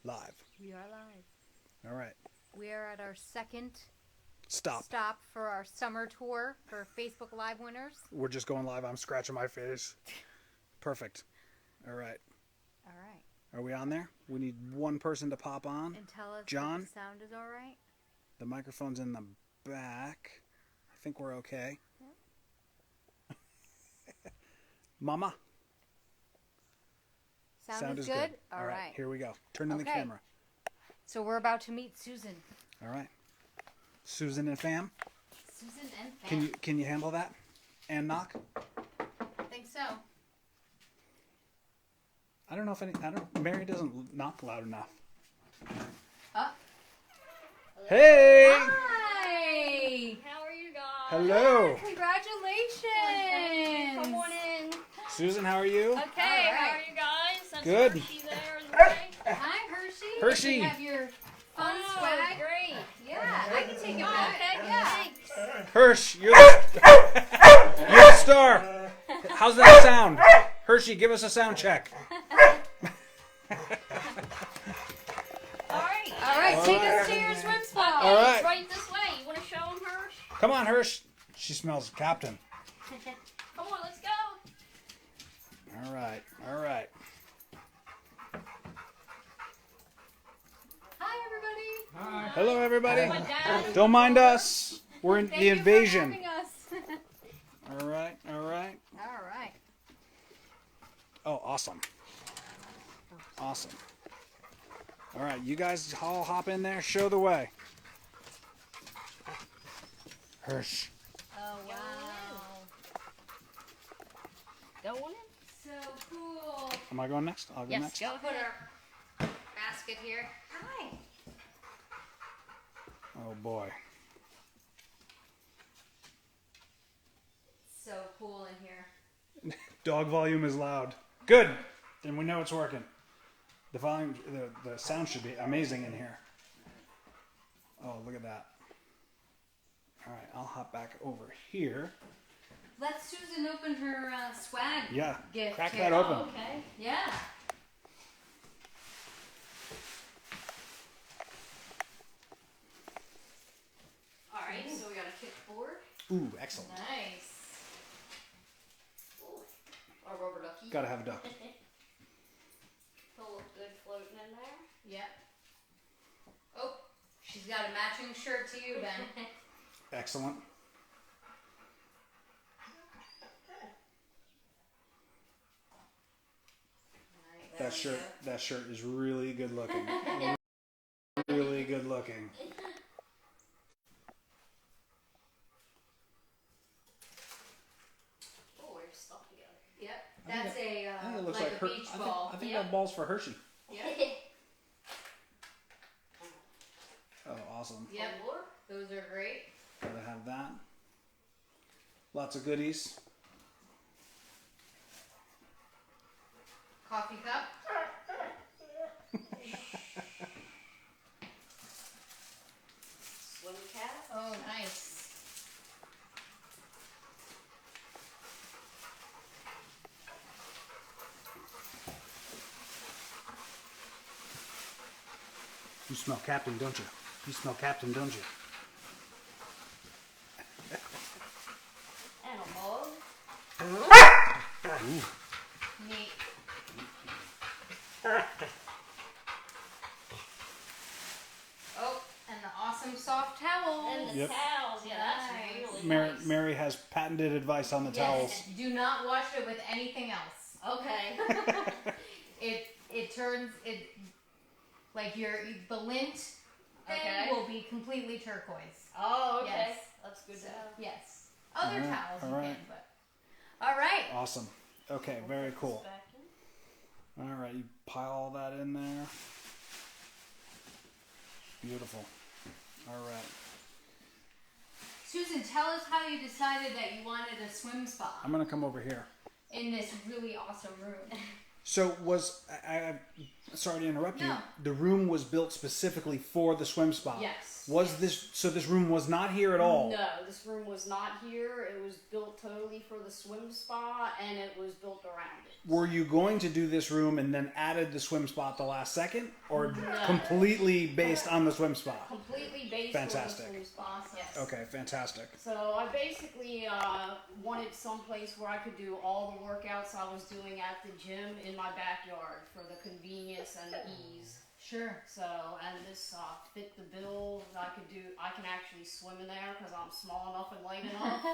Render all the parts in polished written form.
Live. We are live. All right. We are at our second Stop for our summer tour for Facebook Live winners. We're just going live. I'm scratching my face. Perfect. All right. All right. Are we on there? We need one person to pop on. And tell us John, if the sound is all right. The microphone's in the back. I think we're okay. Yep. Mama. Sound is good? All right. Here we go. Turn in the camera. So we're about to meet Susan. All right. Susan and fam. Susan and fam. Can you handle that? And knock? I think so. I don't know if Mary doesn't knock loud enough. Hey! Hi! How are you guys? Hello! Congratulations! Come on in. Susan, how are you? Okay, All right. how are you guys? That's Good. Hershey there as well. Hi, Hershey. Hershey. You have your fun Oh, swag. great. Yeah, I can take it Oh, back. okay, Yeah. thanks. Hirsch, you're the star. How's that sound? Hershey, give us a sound check. All right, Take us to your swim spot. All right. It's right this way. You want to show them, Hirsch? Come on, Hirsch. She smells Captain. Come on, let's go. All right. All right. Hi, everybody. Hi. Hello, everybody. My dad. Don't mind us. We're in Thank the you invasion. for having us. All right. All right. All right. Oh, awesome. Awesome. All right, you guys all hop in there. Show the way. Hirsch. Oh, wow. Go on in. So cool. Am I going next? I'll go next. Go Put ahead. our basket here. Hi. Oh, boy. So cool in here. Dog volume is loud. Good. Then we know it's working. The volume, the sound should be amazing in here. Oh, look at that. All right, I'll hop back over here. Let Susan open her swag Yeah, gift. crack here. that open. Oh, okay. Yeah. All right, so we got a kickboard. Ooh, excellent. Nice. Ooh, our rubber ducky. Gotta have a duck. It'll look good floating in there. Yep. Oh, she's got a matching shirt to you, Ben. Excellent. Right, there we go. That shirt is really good looking. Really good looking. Oh, we're stuck together. Yep. I think That's I think it looks like like a beach ball. I think Yep. that ball's for Hershey. Yep. Oh, awesome. Yep. More? Those are great. Gotta have that. Lots of goodies. Coffee cup. Swim cap. Oh, nice. You smell Captain, don't you? You smell Captain, don't you? And a mug. Ooh. Neat. Oh, and the awesome soft towel. And the Yep. towels. Yeah, that's Nice. really Mary, nice. Mary has patented advice on the towels. Do not wash it with anything else. Okay. It turns it like the lint thing Okay. will be completely turquoise. Oh, okay. Yes. That's good So, to know. yes. Other Alright, towels you alright. can, but all right. Awesome. Okay, very cool. Back in. All right, you pile all that in there. Beautiful. All right. Susan, tell us how you decided that you wanted a swim spot I'm gonna come over here. in this really awesome room. So was I sorry to interrupt you. No. The room was built specifically for the swim spa. Yes. Was this so? This room was not here at all. No, this room was not here. It was built totally for the swim spa, and it was built around it. Were you going to do this room and then added the swim spa at the last second, or No. completely based on the swim spa? Completely based Fantastic. on the swim spa. Yes. Okay, fantastic. So I basically wanted someplace where I could do all the workouts I was doing at the gym in my backyard for the convenience and the ease. Sure. So, and this fit the bill. I can actually swim in there because I'm small enough and light enough.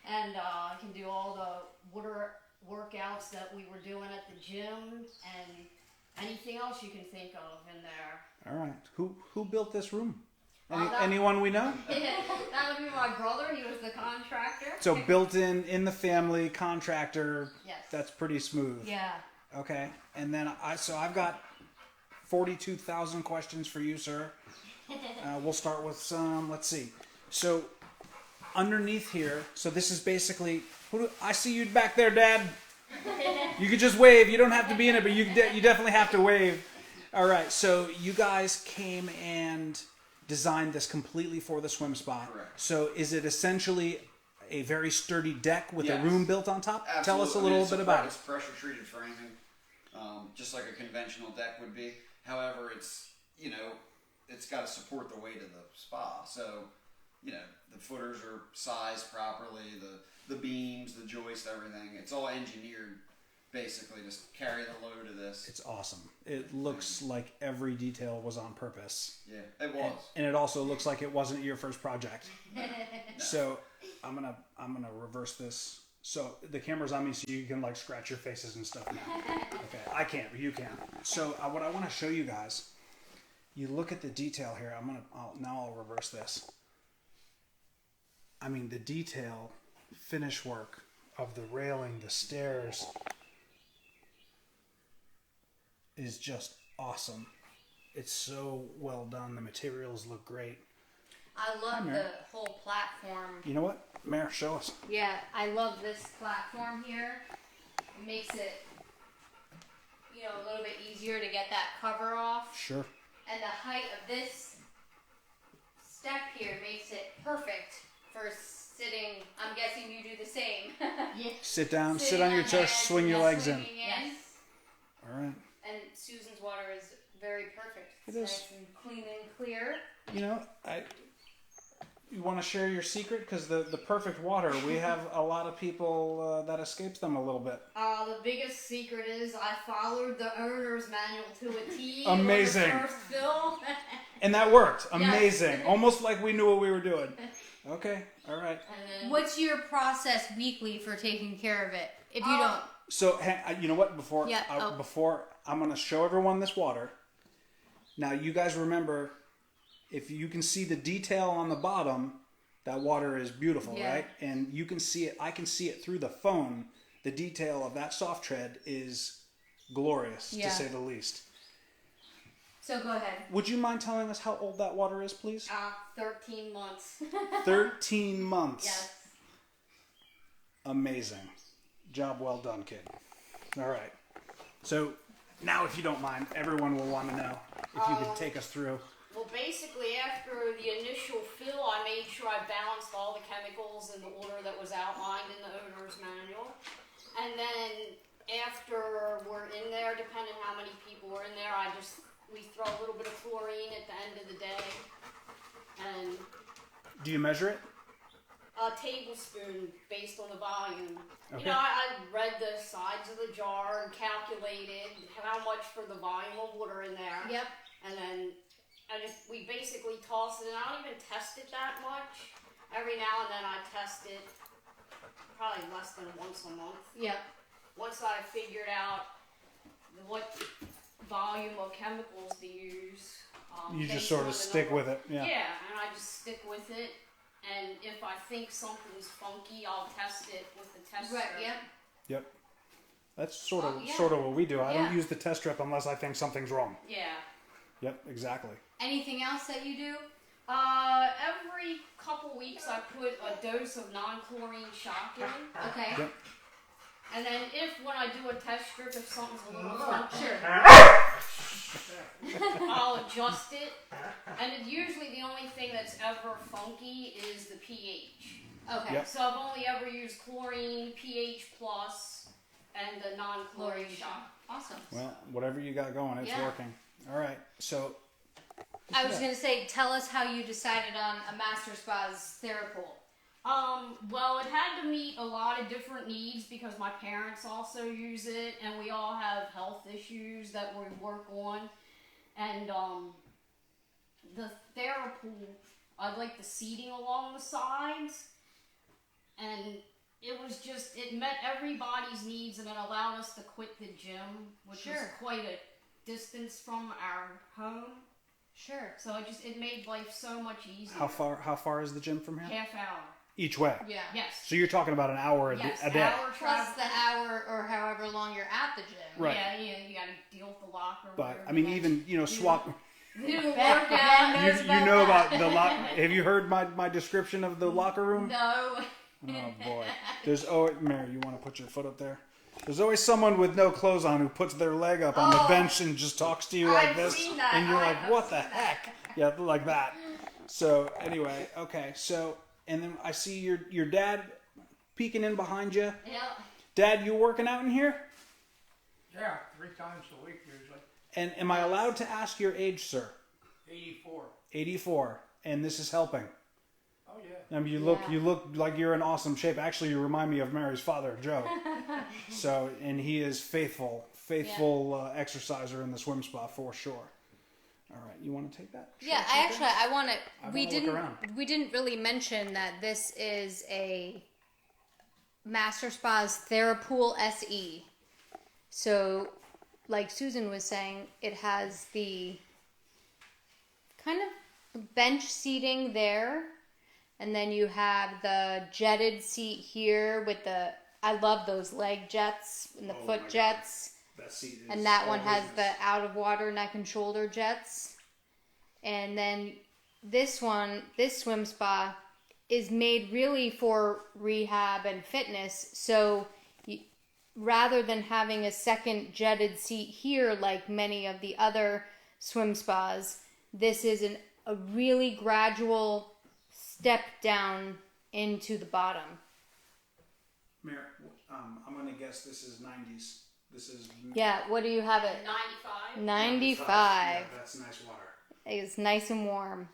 And I can do all the water workouts that we were doing at the gym and anything else you can think of in there. All right. Who built this room? that- Anyone we know? That would be my brother. He was the contractor. So built in the family contractor. Yes. That's pretty smooth. Yeah. Okay. And then I've got 42,000 questions for you, sir. We'll start with some. Let's see. So underneath here. So this is basically. I see you back there, Dad. You could just wave. You don't have to be in it, but you definitely have to wave. All right. So you guys came and designed this completely for the swim spa. Correct. So is it essentially a very sturdy deck with Yes. a room built on top? Absolutely. Tell us a little bit about it. It's pressure treated framing, just like a conventional deck would be. However, it's got to support the weight of the spa. So, the footers are sized properly, the beams, the joist, everything. It's all engineered basically to carry the load of this. It's awesome. It looks like every detail was on purpose. Yeah, it was. And it also looks like it wasn't your first project. So I'm gonna reverse this. So the camera's on me, so you can like scratch your faces and stuff now. Okay, I can't, but you can. So what I want to show you guys, you look at the detail here. I'll reverse this. I mean, the detail, finish work of the railing, the stairs is just awesome. It's so well done. The materials look great. I love Mary. the whole platform. You know what? Mare, show us. Yeah, I love this platform here. It makes it, a little bit easier to get that cover off. Sure. And the height of this step here makes it perfect for sitting. I'm guessing you do the same. Yeah. Sit down, sit Sitting on your the chest, bed, swing your legs in. swinging Yes. All right. And Susan's water is very perfect. It's It is. nice and clean and clear. You want to share your secret? Because the perfect water, we have a lot of people that escapes them a little bit. The biggest secret is I followed the owner's manual to a T. Amazing. On the first fill. And that worked. Yes. Amazing. Almost like we knew what we were doing. Okay. All right. And then, What's your process weekly for taking care of it? If you don't. So, you know what? Before I'm going to show everyone this water. Now, you guys remember, if you can see the detail on the bottom, that water is beautiful, Yeah. right? And you can see it. I can see it through the phone. The detail of that soft tread is glorious, Yeah. to say the least. So go ahead. Would you mind telling us how old that water is, please? 13 months. 13 months. Yes. Amazing. Job well done, kid. All right. So now, if you don't mind, everyone will want to know if you could take us through. Well, basically, after the initial fill, I made sure I balanced all the chemicals in the order that was outlined in the owner's manual. And then after we're in there, depending how many people are in there, we throw a little bit of chlorine at the end of the day. And Do you measure it? a tablespoon based on the volume. Okay. I read the sides of the jar and calculated how much for the volume of water in there. Yep. And then we basically toss it, and I don't even test it that much. Every now and then I test it, probably less than once a month. Yep. Once I figured out what volume of chemicals to use. You just based sort on of the stick number- with it. Yeah. Yeah, and I just stick with it. And if I think something's funky, I'll test it with the test Right. strip. Yep. Yep. That's sort of yeah. sort of what we do. I Yeah. don't use the test strip unless I think something's wrong. Yeah. Yep, exactly. Anything else that you do? Every couple weeks I put a dose of non-chlorine shock in. Okay. Yep. And then when I do a test strip, if something's a little funky, Sure. adjust it, and usually the only thing that's ever funky is the pH. Okay. Yep. So I've only ever used chlorine, pH plus, and the non-chlorine shot. Awesome. Well, whatever you got going, it's Yeah. working. All right. So I was gonna say, tell us how you decided on a Master Spa's Therapool. Well, it had to meet a lot of different needs because my parents also use it, and we all have health issues that we work on. And, the Therapool, I like the seating along the sides, and it met everybody's needs, and it allowed us to quit the gym, which was quite a distance from our home. Sure. So it made life so much easier. how far is the gym from here? Half hour. Each way. Yeah. Yes. So you're talking about an hour a Yes, day. hour Plus travel. the hour or however long you're at the gym. Right. Yeah, you gotta deal with the locker. But whatever. I mean, even swap. New Ben workout. knows You about know that. about the locker. Have you heard my description of the locker room? No. Oh boy. There's Mary, you want to put your foot up there? There's always someone with no clothes on who puts their leg up on the bench and just talks to you like I've this, seen that. and you're I like, have "What the seen heck?" Yeah, like that. So anyway, okay. So and then I see your dad peeking in behind you. Yeah. Dad, you working out in here? Yeah, 3 times a week usually. And am I allowed to ask your age, sir? 84. 84. And this is helping. Oh yeah. I mean, you look like you're in awesome shape. Actually, you remind me of Mary's father, Joe. So, and he is faithful exerciser in the swim spa for sure. All right, you want to take that? Yeah, short second? I want to. wanna look around. We didn't really mention that this is a Master Spa's Therapool SE. So, like Susan was saying, it has the kind of bench seating there, and then you have the jetted seat here with the. I love those leg jets and the Oh my foot God. jets. That seat is And that one all has business. the out of water neck and shoulder jets. And then this swim spa is made really for rehab and fitness. So rather than having a second jetted seat here like many of the other swim spas, this is a really gradual step down into the bottom. Mary, I'm going to guess this is 90s. This is Yeah, what do you have it? 95. 95. Yeah, that's nice water. It's nice and warm.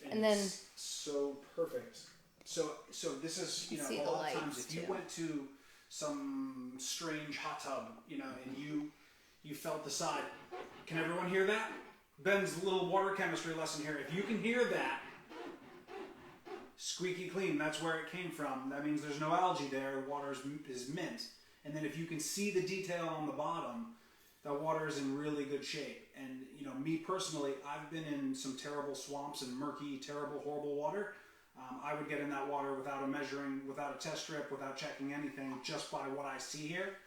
And then- it's so perfect. So this is See a the lot of times lights, if you too. went to some strange hot tub, and you felt the side. Can everyone hear that? Ben's little water chemistry lesson here. If you can hear that, squeaky clean. That's where it came from. That means there's no algae there. Water is mint. And then if you can see the detail on the bottom, that water is in really good shape. And me personally, I've been in some terrible swamps and murky, terrible, horrible water. I would get in that water without a measuring, without a test strip, without checking anything, just by what I see here.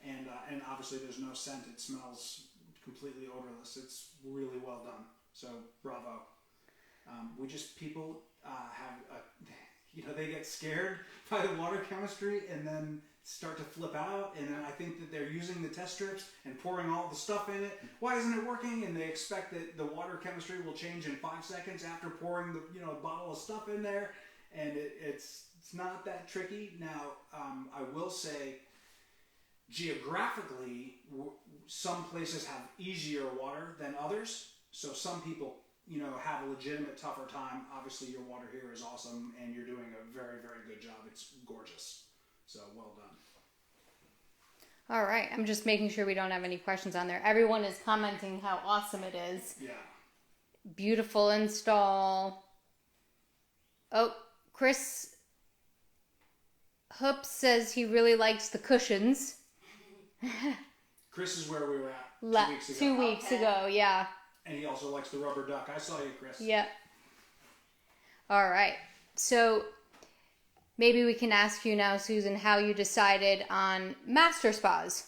And obviously there's no scent. It smells completely odorless. It's really well done. So bravo. People have they get scared by the water chemistry and then start to flip out, and then I think that they're using the test strips and pouring all the stuff in it. Why isn't it working? And they expect that the water chemistry will change in 5 seconds after pouring the a bottle of stuff in there, and it's not that tricky. Now, I will say, geographically, some places have easier water than others. So some people, have a legitimate tougher time. Obviously, your water here is awesome, and you're doing a very, very good job. It's gorgeous. So well done. All right, I'm just making sure we don't have any questions on there. Everyone is commenting how awesome it is. Yeah. Beautiful install. Oh, Chris Hoop says he really likes the cushions. Chris is where we were at 2 weeks ago. 2 weeks Okay. ago, yeah. And he also likes the rubber duck. I saw you, Chris. Yep. All right. So maybe we can ask you now, Susan, how you decided on Master Spas.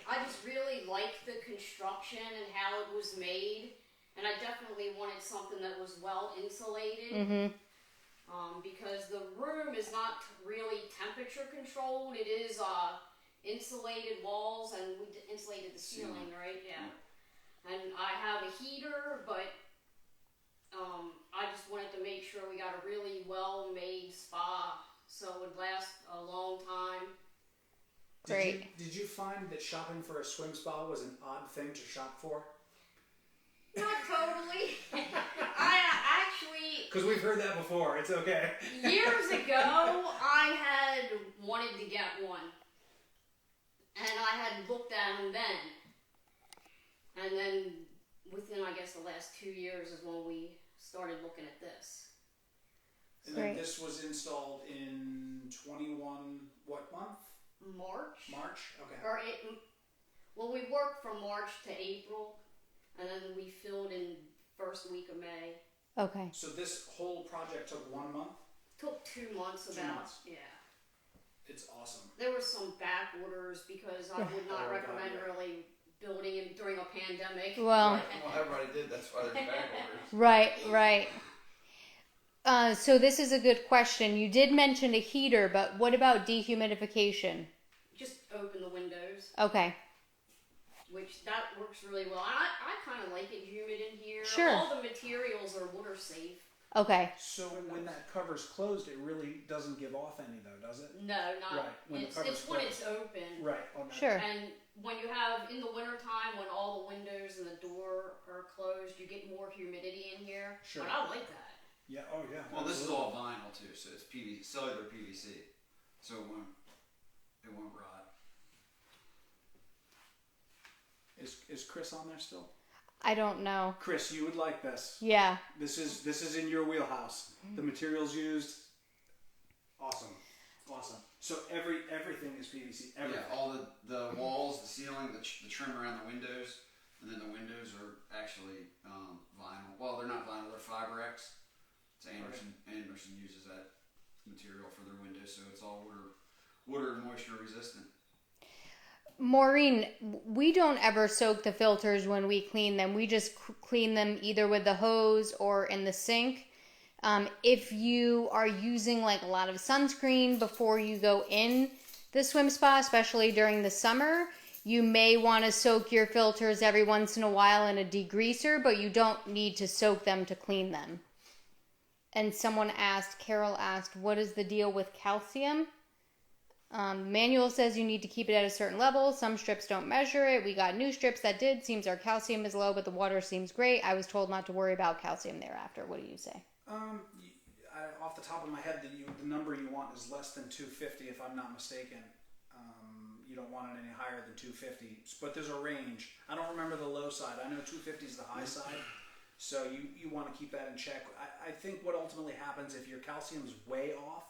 I just really liked the construction and how it was made, and I definitely wanted something that was well insulated. Mm-hmm. Because the room is not really temperature controlled. It is insulated walls, and we insulated the ceiling, right? Yeah. And I have a heater, but had a really well-made spa, so it would last a long time. Great. Did you find that shopping for a swim spa was an odd thing to shop for? Not totally. I actually, Because we've heard that before. It's okay. years ago, I had wanted to get one. And I had looked at them then. And then within, I guess, the last 2 years is when we started looking at this. And then Great. this was installed in 21, what month? March? March? Okay. Well, we worked from March to April, and then we filled in first week of May. Okay. So this whole project took 1 month? Took 2 months 2 about. months. Yeah. It's awesome. There were some back orders because I would not Oh, recommend God, yeah. really building in during a pandemic. Well, Well, everybody did. That's why there's back orders. right. So this is a good question. You did mention a heater, but what about dehumidification? Just open the windows, Okay. which that works really well. I kind of like it humid in here. Sure. All the materials are water safe. Okay. So when that cover's closed, it really doesn't give off any though, does it? No, not. Right, when the It's cover's when closed. it's open. Right. On that. Sure. And when you have, in the wintertime, when all the windows and the door are closed, you get more humidity in here. Sure. But I like that. Yeah. Oh yeah. Well, this is Absolutely. all vinyl too, so it's PVC, cellular PVC, so it won't rot. Is Chris on there still? I don't know. Chris, you would like this. Yeah. This is in your wheelhouse. The materials used, awesome. So everything is PVC. Everything. Yeah, all the walls, the ceiling, the trim around the windows, and then the windows are actually vinyl. Well, they're not vinyl; they're FiberX. It's Anderson uses that material for their windows, so it's all water and moisture resistant. Maureen, we don't ever soak the filters when we clean them. We just clean them either with the hose or in the sink. If you are using like a lot of sunscreen before you go in the swim spa, especially during the summer, you may want to soak your filters every once in a while in a degreaser, but you don't need to soak them to clean them. And Carol asked, what is the deal with calcium? Manual says you need to keep it at a certain level. Some strips don't measure it. We got new strips that did. Seems our calcium is low, but the water seems great. I was told not to worry about calcium thereafter. What do you say? Off the top of my head, the number you want is less than 250, if I'm not mistaken. You don't want it any higher than 250, but there's a range. I don't remember the low side. I know 250 is the high side, so you want to keep that in check. I think what ultimately happens if your calcium's way off,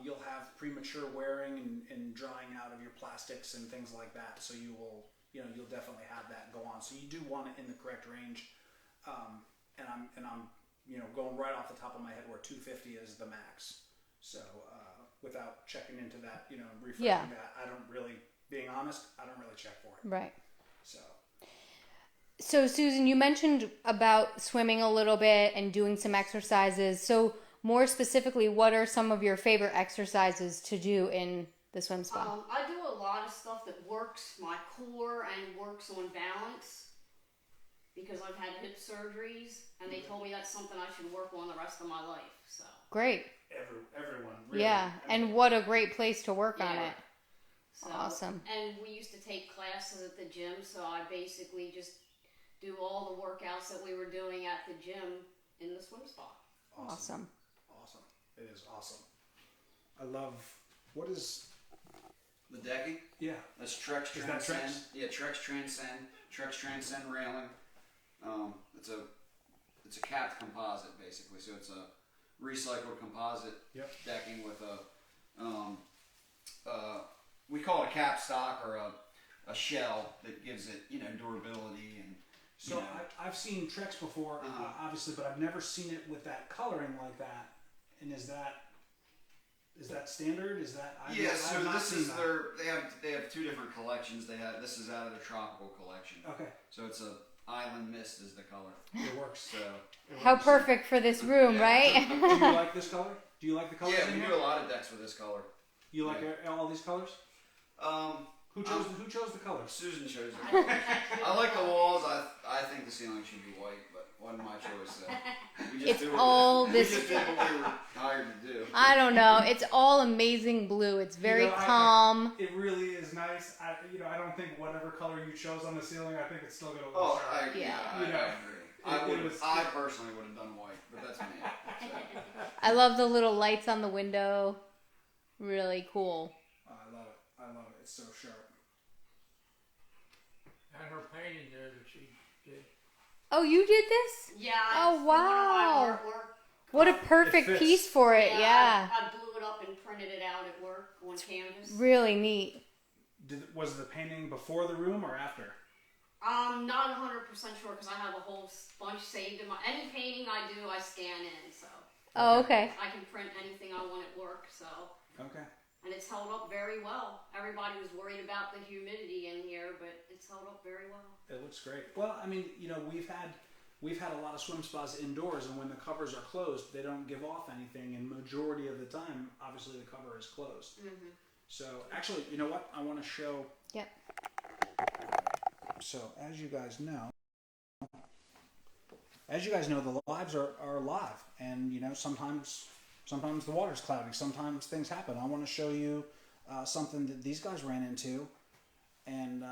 you'll have premature wearing and drying out of your plastics and things like that. So you'll definitely have that go on. So you do want it in the correct range. And I'm going right off the top of my head where 250 is the max. So without checking into that, refreshing that, I don't really, being honest, I don't really check for it. Right. So Susan, you mentioned about swimming a little bit and doing some exercises. So more specifically, what are some of your favorite exercises to do in the swim spa? I do a lot of stuff that works my core and works on balance because I've had hip surgeries and they told me that's something I should work on the rest of my life. So Great. everyone, really. Yeah, and what a great place to work on it. So, Awesome. And we used to take classes at the gym, so I basically just do all the workouts that we were doing at the gym in the swim spa. Awesome. It is awesome. I love, what is, The decking, yeah. that's Trex Is that Transcend. Trex? Yeah, Trex Transcend railing. It's a capped composite basically, so it's a recycled composite Yep. decking with we call it a cap stock or a shell that gives it durability and. So I've seen Trex before, obviously, but I've never seen it with that coloring like that. And is that standard? Is that So not this seen is that. they have two different collections. This is out of their tropical collection. Okay, So it's a island mist is the color. it works. So How perfect for this room, Yeah. right? Do you like this color? Do you like the colors yeah, in we here? do a lot of decks with this color. You like all these colors? Who chose the colors? Susan chose it. I like the walls. I think the ceiling should be white, but wasn't my choice. So we just It's did what all we this. just did what we were hired to do. I don't know. It's all amazing blue. It's very calm. It really is nice. I don't think whatever color you chose on the ceiling, I think it's still gonna look Oh, sharp. I agree. I personally would have done white, but that's me. So. I love the little lights on the window. Really cool. I love it. I love it. It's so sharp. And her painting there that she did. Oh, you did this? Yeah. Oh, it's one of wow. my artwork. What a perfect fits. piece for it. Yeah. I blew it up and printed it out at work on canvas. Really neat. Was the painting before the room or after? I'm not 100% sure because I have a whole bunch saved in my. Any painting I do, I scan in, so Oh, okay. I can print anything I want at work. So. Okay. And it's held up very well. Everybody was worried about the humidity in here, but it's held up very well. It looks great. Well, I mean, we've had a lot of swim spas indoors, and when the covers are closed, they don't give off anything. And majority of the time, obviously, the cover is closed. Mm-hmm. So, actually, you know what? I want to show. Yep. So, as you guys know, the lives are live, and sometimes the water's cloudy, sometimes things happen. I want to show you something that these guys ran into, and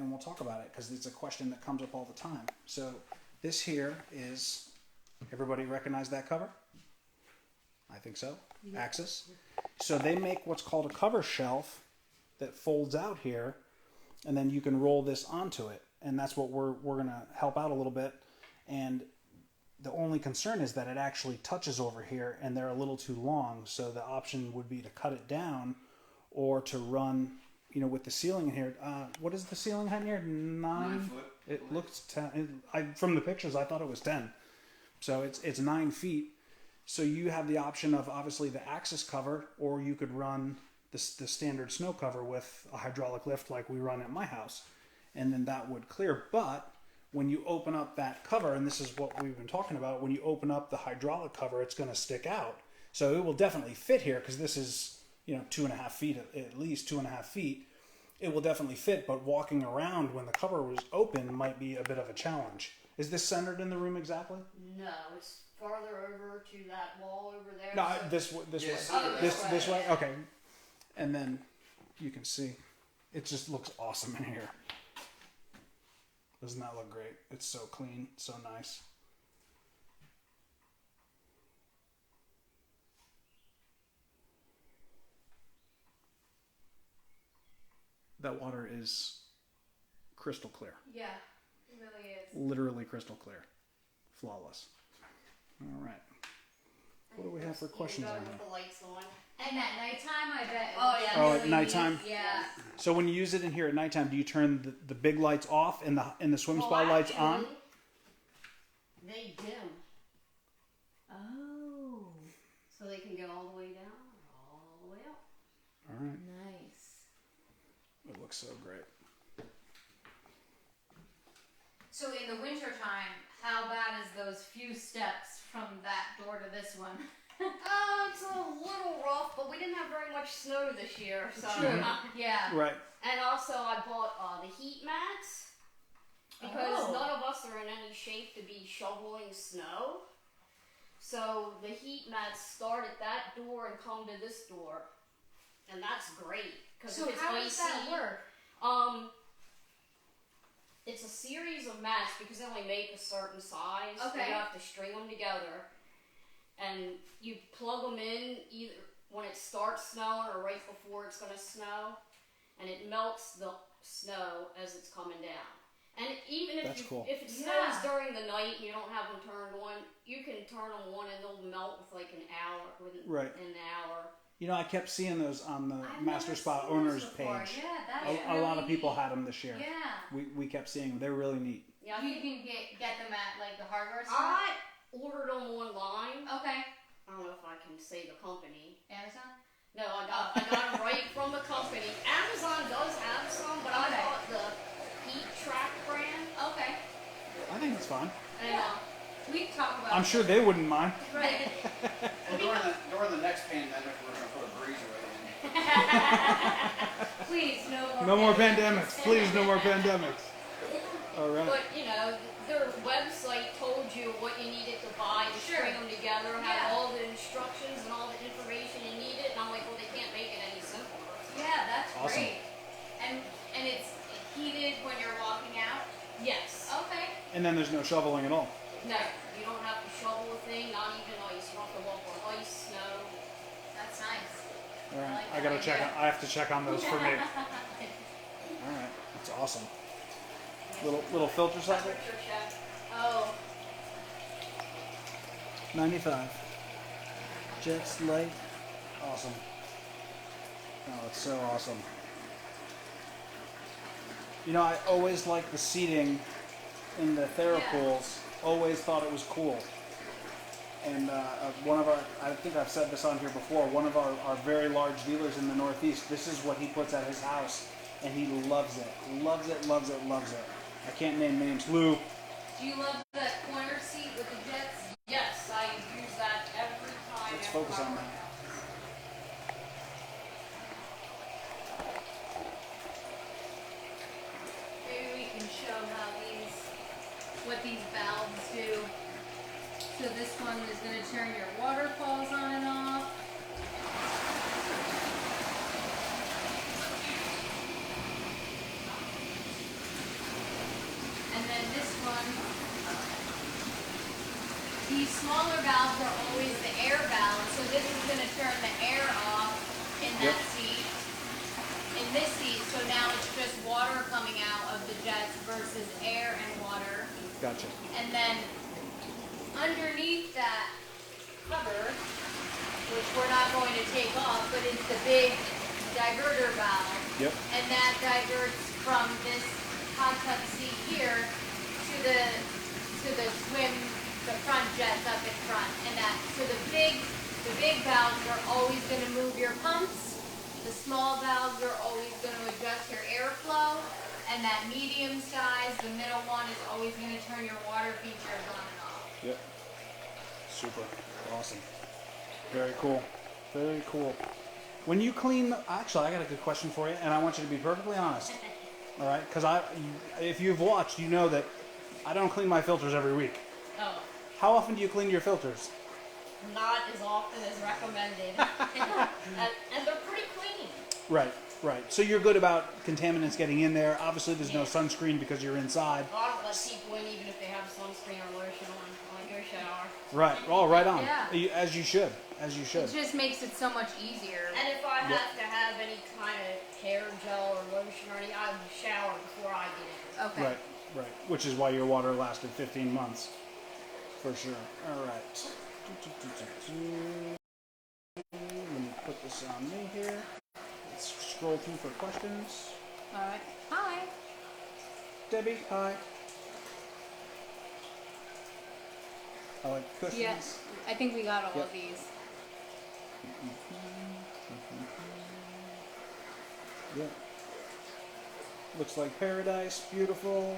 we'll talk about it because it's a question that comes up all the time. So this here is, everybody recognize that cover? I think so. Yeah. Axis. So they make what's called a cover shelf that folds out here, and then you can roll this onto it, and that's what we're going to help out a little bit. And the only concern is that it actually touches over here and they're a little too long. So the option would be to cut it down or to run, with the ceiling in here. What is the ceiling height in here? 9 foot. It looks 10. From the pictures, I thought it was 10. So it's 9 feet. So you have the option of obviously the axis cover, or you could run the standard snow cover with a hydraulic lift like we run at my house. And then that would clear. But when you open up that cover, and this is what we've been talking about, when you open up the hydraulic cover, it's going to stick out. So it will definitely fit here because this is, 2.5 feet, at least 2.5 feet. It will definitely fit, but walking around when the cover was open might be a bit of a challenge. Is this centered in the room exactly? No, it's farther over to that wall over there. No, so- this way. Oh, This way? Okay. And then you can see, it just looks awesome in here. Doesn't that look great? It's so clean, so nice. That water is crystal clear. Yeah, it really is. Literally crystal clear. Flawless. All right. What do we have for questions on with here? the lights on. And at nighttime, I bet. Oh, yeah. Oh, at nighttime? Yeah. So when you use it in here at nighttime, do you turn the big lights off and the swim Well, spa lights on? actually, They dim, Oh, so they can go all the way down, or all the way up. All right. nice. It looks so great. So in the wintertime, how bad is those few steps from that door to this one? It's a little rough, but we didn't have very much snow this year, so. Yeah. Right. And also, I bought the heat mats because none of us are in any shape to be shoveling snow. So the heat mats start at that door and come to this door, and that's great because So if it's how icy. does that work? It's a series of mats because they only make a certain size. Okay. You have to string them together, and you plug them in either when it starts snowing or right before it's going to snow, and it melts the snow as it's coming down. And even if Cool. if it snows Yeah. during the night and you don't have them turned on, you can turn them on and they'll melt with like an hour, Right. an hour. I kept seeing those on the I've Master never Spa seen owners those before. page. Yeah, that's A lot of really people neat. had them this year. Yeah. We kept seeing them. They're really neat. Yeah, You can get them at like the hardware store. I ordered them online. Okay. I don't know if I can say the company. Amazon. No, I got them right from the company. Amazon does have some, but I Okay. bought the Heat Track brand. Okay. I think it's fine. And We can talk about. I'm sure they wouldn't mind. Right. Well, during the next pandemic, we're going to put a breezeway in. Please, No more pandemics. Please, no more pandemics. All right. But, you know, their website told you what you needed to buy to Sure. string them together, Yeah. had all the instructions and all the information you needed, and I'm like, well, they can't make it any simpler. Yeah, that's Awesome. great. And it's heated when you're walking out. Yes. Okay. And then there's no shoveling at all. No, you don't have to shovel a thing, not even ice. You don't have to walk on ice, snow. That's nice. All right. like I that gotta check. idea. I have to check on those for me. All right. That's awesome. Little filter socket. Temperature check. Oh, 95. Jets light. Awesome. Oh, it's so awesome. You know, I always liked the seating in the Therapools. Always thought it was cool. And one of our, I think I've said this on here before, one of our very large dealers in the Northeast, this is what he puts at his house. And he loves it. Loves it, loves it, loves it. I can't name names. Lou. do you love the corner seat with the jets? Yes, I use that every time. Let's after focus I on work that. out. Maybe we can show how what these valves do. So this one is going to turn your waterfalls on and off. And then this one, these smaller valves are always the air valves. So this is going to turn the air off in that seat. In this seat, so now it's just water coming out of the jets versus air and water. Gotcha. And then underneath that cover, which we're not going to take off, but it's the big diverter valve. Yep. And that diverts from this hot tub seat here to the swim, the front jets up in front. And that so the big valves are always going to move your pumps. The small valves are always going to adjust your airflow, and that medium size, the middle one, is always going to turn your water features on and off. Yep. Super. Awesome. Very cool. Very cool. When you clean, actually, I got a good question for you, and I want you to be perfectly honest. All right? Because if you've watched, you know that I don't clean my filters every week. Oh, How often do you clean your filters? not as often as recommended. and they're pretty clean. Right. Right. So you're good about contaminants getting in there. Obviously, there's no sunscreen because you're inside. I don't let people in even if they have sunscreen or lotion on when I go shower. Right. Oh, right on. Yeah. As you should. As you should. It just makes it so much easier. And if I have to have any kind of hair gel or lotion or anything, I shower before I get in. Okay. Right. Right. Which is why your water lasted 15 months. For sure. All right. Let me put this on me here. Let's scroll through for questions. All right. Hi. Debbie, hi. I like cushions. Yes. I think we got all of these. Yeah. Looks like paradise. Beautiful.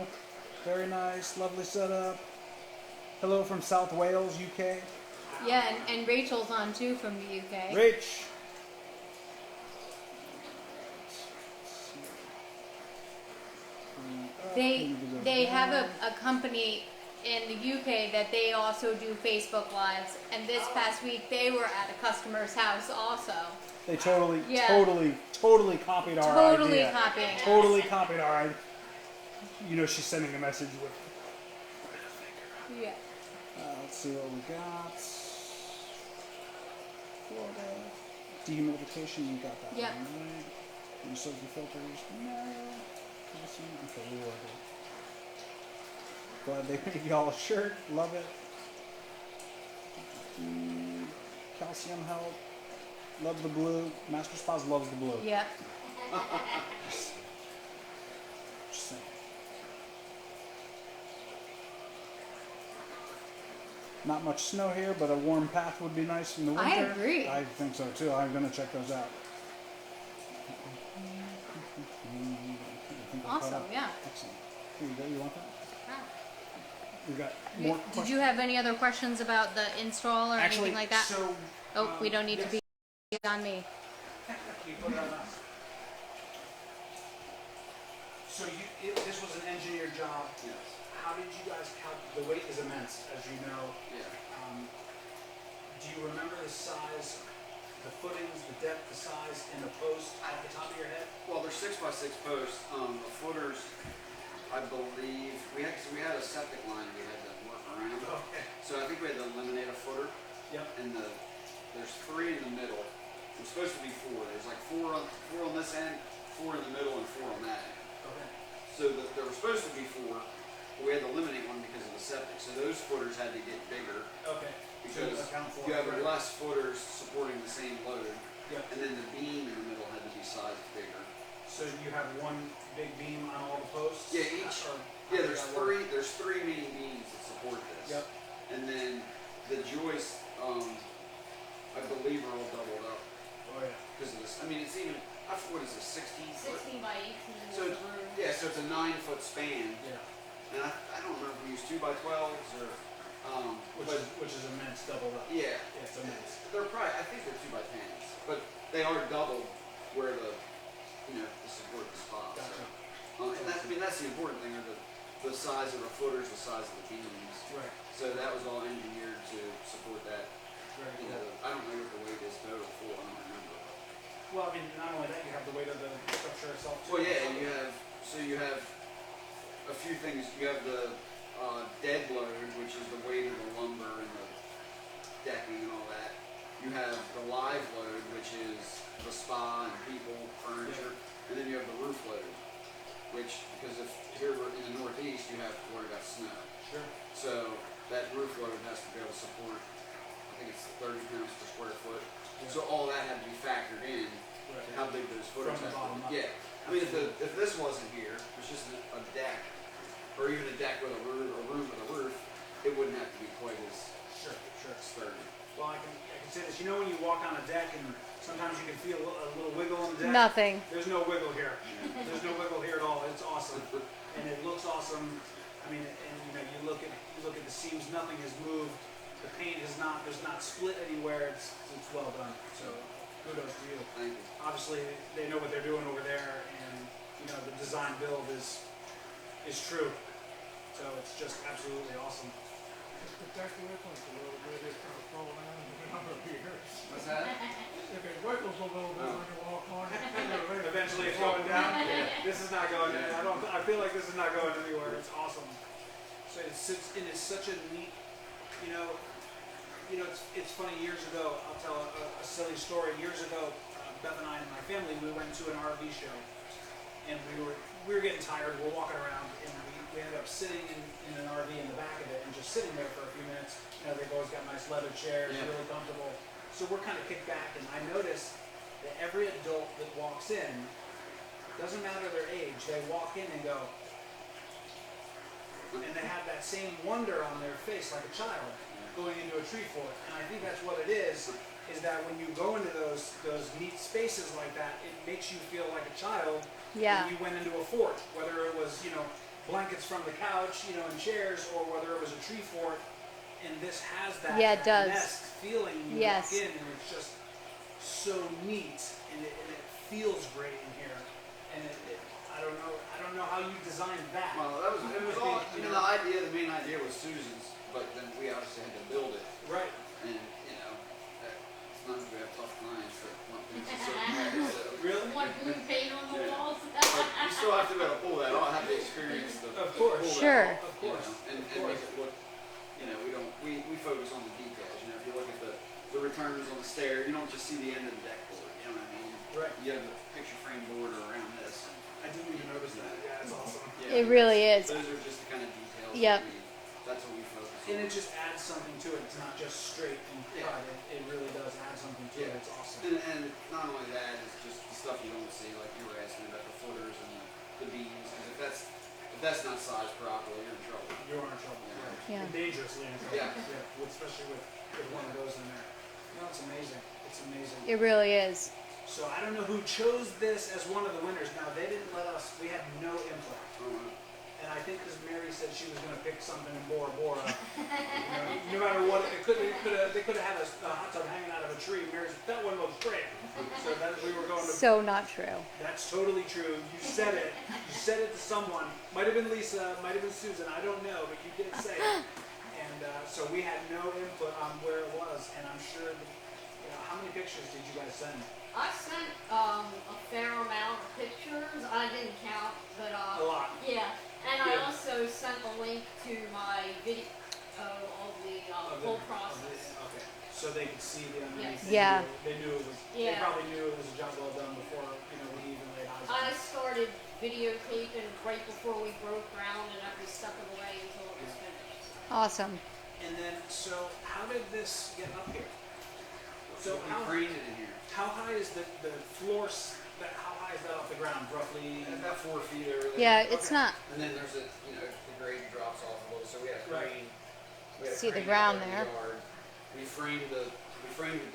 Very nice. Lovely setup. Hello from South Wales, UK. Yeah, and Rachel's on too from the UK. Rach. They have a company in the UK that they also do Facebook Lives, and this past week they were at a customer's house also. They totally, Yeah. totally copied our Totally idea. copying. Totally copied our idea. You know, she's sending a message with. Yeah. Let's see what we got. Florida. Dehumidification, you got that Yep. one, right? And safety filters, no. Okay, we were good. Glad they made y'all a shirt. Love it. Calcium help. Love the blue. Master Spas loves the blue. Yep. Just saying. Not much snow here, but a warm path would be nice in the winter. I agree. I think so too. I'm gonna check those out. I think I caught Awesome. up. Yeah. Excellent. Here you go. You want that? Wow. We got more Did questions. you have any other questions about the install or Actually, anything like that? so Oh, we don't need to be on me. You put it on us. So this was an engineered job. Yes. How did you guys calculate? The weight is immense, as you know. Yeah. Do you remember the size, the footings, the depth, the size, and the post off the top of your head? Well, they're 6x6 posts. The footers, I believe, we had a septic line we had to work around. Okay. So I think we had to eliminate a footer. Yep. And there's 3 in the middle. There's supposed to be 4. There's like 4 on this end, 4 in the middle, and 4 on that end. Okay. So there were supposed to be 4, but we had to eliminate one because of the septic. So those footers had to get bigger. Okay. Because account for you have it. less footers supporting the same load. Yep. And then the beam in the middle had to be sized bigger. So you have one big beam on all the posts? Yeah, each. Or Yeah, how does that work? there's 3 main beams that support this. Yep. And then the joists, I believe, are all doubled up Oh yeah. because of this. I mean, it's even. What is this? 16 foot. 16 by 18 So was the room. yeah, so it's a 9-foot span. Yeah. And I don't know if we use 2x12s or. Which is immense, doubled up. Yeah. Yeah, it's immense. They're probably, I think they're 2x10s, but they are doubled where to support the spots. Gotcha. And that's the important thing, are the size of the footers, the size of the beams. Right. So that was all engineered to support that. Very You cool. know, I don't know what the weight is total for, I don't remember. Well, I mean, not only that, you have the weight of the structure itself too. Well, yeah, and you have a few things. You have the dead load, which is the weight of the lumber and the decking and all that. You have the live load, which is the spa and people, furniture, and then you have the roof load, which, because if here we're in the Northeast, you have where you got snow. Sure. So that roof load has to be able to support, I think it's 30 pounds per square foot. Yeah. So all that had to be factored in Right. to how big those footers From the have bottom to up. be. Yeah. I mean, if this wasn't here, it was just a deck, or even a deck with a room with a roof, it wouldn't have to be quite as Sure. sturdy. Well, I can say this. You know when you walk on a deck and sometimes you can feel a little wiggle on the deck? Nothing. There's no wiggle here. There's no wiggle here at all. It's awesome. And it looks awesome. I mean, and you look at the seams, nothing has moved. The paint is there's not split anywhere. It's well done. So kudos to you. Thank you. Obviously they know what they're doing over there, and the design build is true. So it's just absolutely awesome. It's protecting it a little bit, it's kind of falling down in a number of years. What's that? If it wiggles a little bit when you walk on it, Eventually it's going down. This is not going down. I feel like this is not going anywhere. It's awesome. So it's such a neat, it's funny. Years ago, I'll tell a silly story. Years ago, Beth and I and my family, we went to an RV show, and we were getting tired. We're walking around, and we ended up sitting in an RV in the back of it, and just sitting there for a few minutes. They've always got nice leather chairs, really comfortable. So we're kind of kicked back, and I noticed that every adult that walks in, doesn't matter their age, they walk in and go, and they have that same wonder on their face like a child going into a tree fort. And I think that's what it is that when you go into those neat spaces like that, it makes you feel like a child. Yeah. When you went into a fort, whether it was, blankets from the couch, and chairs, or whether it was a tree fort. And this has that, Yeah, it does. nest feeling. You Yes. walk in and it's just so neat, and it feels great in here. And I don't know how you designed that. Well, it was all. I mean, the main idea was Susan's, but then we obviously had to build it. Right. And sometimes we have tough clients that want things a certain way. So. Really? Want blue paint on the walls? But you still have to be able to pull that off, have the experience to Of course. pull Sure. that off, Of course. and Of course. make it look. We focus on the details. If you look at the returns on the stair, you don't just see the end of the deck board. You know what I mean? Right. You have the picture frame border around this. I didn't even notice that. Yeah, it's awesome. Yeah, It really is. Those are just the kind of details. Yep. That's what we focus on. And it just adds something to it. It's not just straight and cut. It really does add something to it. It's awesome. And not only that, it's just the stuff you don't see, like you were asking about the footers and the beams. Because if that's not sized properly, you're in trouble. You're in trouble. Yeah. And dangerously in trouble. Yeah. Especially with one of those in there. It's amazing. It's amazing. It really is. So I don't know who chose this as one of the winners. Now they didn't let us. We had no input. Oh, wow. And I think because Mary said she was going to pick something in Bora Bora, no matter what, they could have had a hot tub hanging out of a tree. Mary's, that one looks great. So that we were going to. So not true. That's totally true. You said it. You said it to someone. Might have been Lisa. Might have been Susan. I don't know, but you did say it. And so we had no input on where it was. And I'm sure. How many pictures did you guys send? I sent a fair amount of pictures. I didn't count, but A lot. yeah. And Good. I also sent a link to my video of the whole process. Okay. So they could see the underneath. Yes. Yeah. They knew it was. They Yeah. probably knew it was a job well done before we even laid eyes on I it. started videotaping right before we broke ground and every step of the way until it was finished. Awesome. And then, so how did this get up here? So We how craned it in here. How high is the floor? How high is that off the ground? Roughly. About 4 feet over there. Yeah, it's Okay. not. And then there's the grade drops off a little, so we had a Right. crane. We had a See the crane ground out in there. the yard. We framed the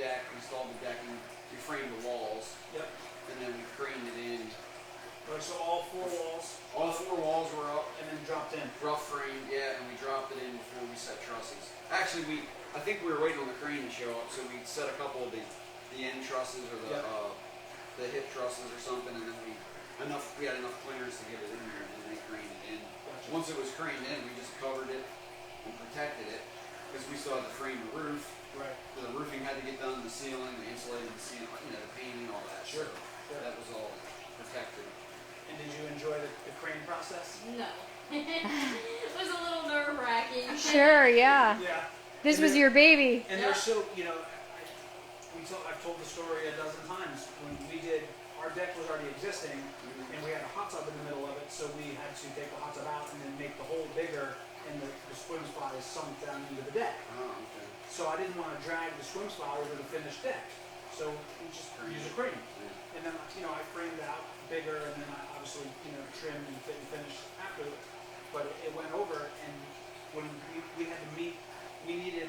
deck, installed the decking, we framed the walls, Yep. and then we craned it in. Right, so all 4 walls, All 4 walls were up, and then dropped in. rough framed, yeah, and we dropped it in before we set trusses. Actually, I think we were waiting on the crane to show up, so we set a couple of the end trusses or Yep. the hip trusses or something, and then we had enough clearance to get it in there, and then they craned it in. Gotcha. Once it was craned in, we just covered it and protected it because we still had to frame the roof. Right. The roofing had to get done, the ceiling, the insulated the ceiling, the painting, all that. Sure. So Sure. that was all protected. And did you enjoy the crane process? No. It was a little nerve-wracking. Sure, yeah. Yeah. This And was they're- your baby. And they're so, I've told the story a dozen times. When we did, our deck was already existing, and we had a hot tub in the middle of it, so we had to take the hot tub out and then make the hole bigger, and the swim spa is sunk down into the deck. Oh, okay. So I didn't want to drag the swim spa over the finished deck. So we just used a crane. And then, I framed it out bigger, and then I obviously, trimmed and fit and finished after it. But it went over, and when we had to meet, we needed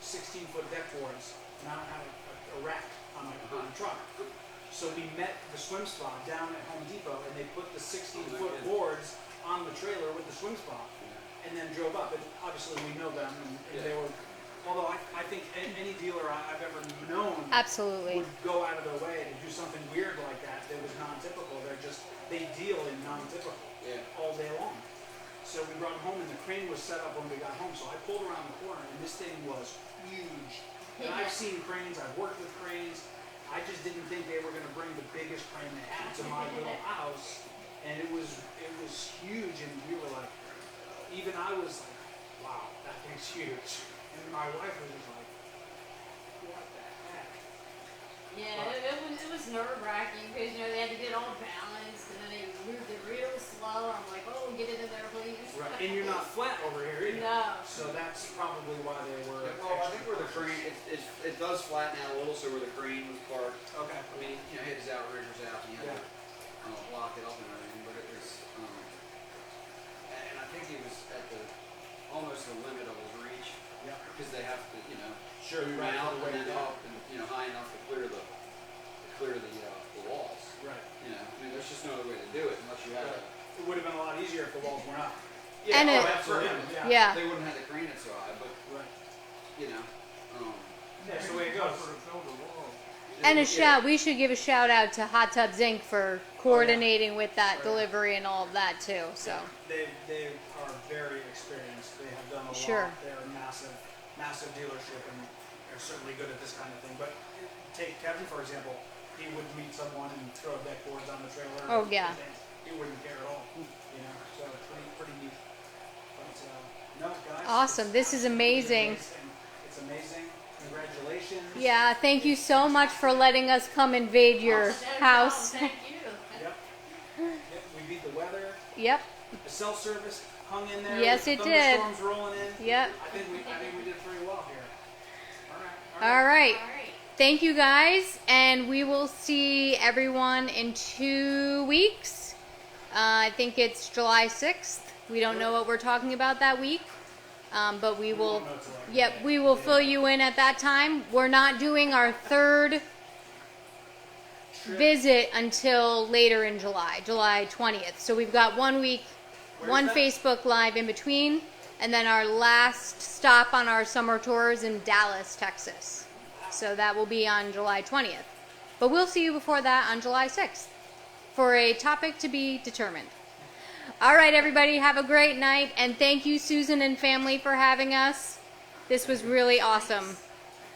16-foot deck boards, and I don't have a rack on my truck. So we met the swim spa down at Home Depot, and they put the 16-foot boards on the trailer with the swim spa, and then drove up. And obviously we know them, and they were, although I think any dealer I've ever known Absolutely. would go out of their way to do something weird like that was non-typical. They deal in non-typical all day long. So we brought them home, and the crane was set up when we got home. So I pulled around the corner, and this thing was huge. And I've seen cranes, I've worked with cranes. I just didn't think they were going to bring the biggest crane they had to my little house. And it was huge, and we were like, even I was like, wow, that thing's huge. And my wife was just like, what the heck? Yeah, it was nerve-wracking because, they had to get all balanced and then they moved it real slow. I'm like, oh, get it in there, please. Right. And you're not flat over here either. No. So that's probably why they were. Well, I think where the crane, it does flatten out a little, so where the crane was parked. Okay. I mean, hit his outriggers out, and you had to lock it up and everything, but it was, and I think he was at almost the limit of his reach, Yeah. because they have to, Sure. boom Right. out The way and then down. up, and high enough to clear the walls. Right. I mean, there's just no other way to do it unless you had It would have been a lot easier if the walls weren't up. And it- absolutely. Yeah. They wouldn't have to crane it so high, but Right. That's the way it goes. For the shoulder wall. And we should give a shout out to Hot Tubs Inc. for coordinating with that Right. delivery and all of that too. So They are very experienced. They have done a Sure. lot. They're a massive dealership, and they're certainly good at this kind of thing. But take Kevin for example. He would meet someone and throw deck boards on the trailer. Oh, yeah. He wouldn't care at all. So pretty neat. But no, guys. Awesome. it's This is amazing. It's amazing. Congratulations. yeah, thank you so much for letting us come invade your No house. problem, Thank you. Yep. We beat the weather. Yep. The cell service hung in there. Yes, with it did. Thunderstorms rolling in. Yep. I think we did pretty well here. All right. All right. Thank you guys, and we will see everyone in 2 weeks. I think it's July 6th. We don't know what we're talking about that week, but we will. Yep, we will fill you in at that time. We're not doing our third visit until later in July, July 20th. So we've got 1 week, Where's one that? Facebook Live in between. And then our last stop on our summer tour is in Dallas, Texas. So that will be on July 20th. But we'll see you before that on July 6th for a topic to be determined. All right, everybody, have a great night. And thank you, Susan and family, for having us. This was really awesome.